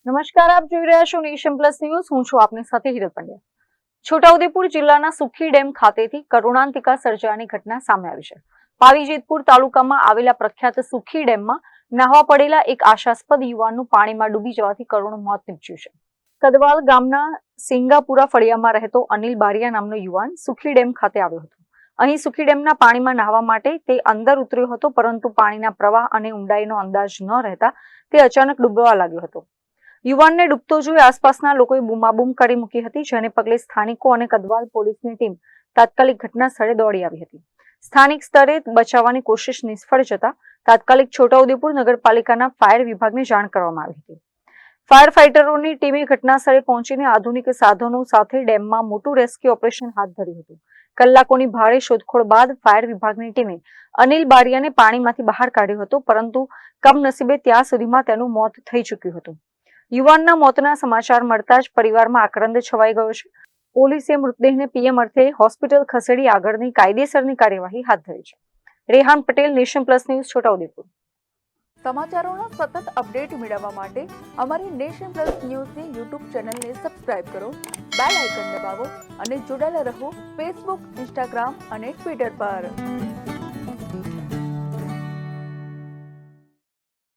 નમસ્કાર, આપ જોઈ રહ્યા છો નેશન પ્લસ ન્યૂઝ. હું છું આપની સાથે હિરલ પંડ્યા. છોટાઉદેપુર જિલ્લાના સુખી ડેમ ખાતેથી કરુણાંતિકા સર્જાયાની ઘટના સામે આવી છે. પાવીજેતપુર તાલુકામાં આવેલા પ્રખ્યાત સુખી ડેમમાં નાહવા પડેલા એક આશાસ્પદ યુવાનનું પાણીમાં ડૂબી જવાથી કરુણ મોત નીપજ્યું છે. કદવાલ ગામના સિંગાપુરા ફળિયામાં રહેતો અનિલ બારિયા નામનો યુવાન સુખી ડેમ ખાતે આવ્યો હતો. અહીં સુખી ડેમના પાણીમાં નાહવા માટે તે અંદર ઉતર્યો હતો, પરંતુ પાણીના પ્રવાહ અને ઊંડાઈનો અંદાજ ન રહેતા તે અચાનક ડૂબવા લાગ્યો હતો. યુવાનને ડૂબતો જોઈ આસપાસના લોકોએ બૂમાબૂમ કરી મૂકી હતી, જેને પગલે સ્થાનિકો અને કદવાલ પોલીસની ટીમ તાત્કાલિક ઘટના સ્થળે દોડી આવી હતી. સ્થાનિક સ્તરે બચાવવાની કોશિશ નિષ્ફળ જતા તાત્કાલિક છોટાઉદેપુર નગરપાલિકાના ફાયર વિભાગને જાણ કરવામાં આવી હતી. ફાયર ફાઇટરોની ટીમે ઘટના સ્થળે પહોંચીને આધુનિક સાધનો સાથે ડેમમાં મોટું રેસ્ક્યુ ઓપરેશન હાથ ધર્યું હતું. કલાકોની ભારે શોધખોળ બાદ ફાયર વિભાગની ટીમે અનિલ બારિયાને પાણીમાંથી બહાર કાઢ્યો હતો, પરંતુ કમનસીબે ત્યાં સુધીમાં તેનું મોત થઈ ચૂક્યું હતું. યુવાનના મોતના સમાચાર મળતા જ પરિવારમાં આક્રંદ છવાઈ ગયો છે. પોલીસે મૃતદેહને પીએમ અર્થે હોસ્પિટલ ખસેડી આગળની કાયદેસરની કાર્યવાહી હાથ ધરી છે. Rehan Patel, nation plus news, Chhotaudepur. સમાચારોના સતત અપડેટ મેળવવા માટે અમારી નેશન પ્લસ ન્યૂઝની યુટ્યુબ ચેનલને સબસ્ક્રાઇબ કરો, બેલ આઇકન દબાવો અને જોડાયેલા રહો ફેસબુક, ઇન્સ્ટાગ્રામ અને ટ્વિટર પર.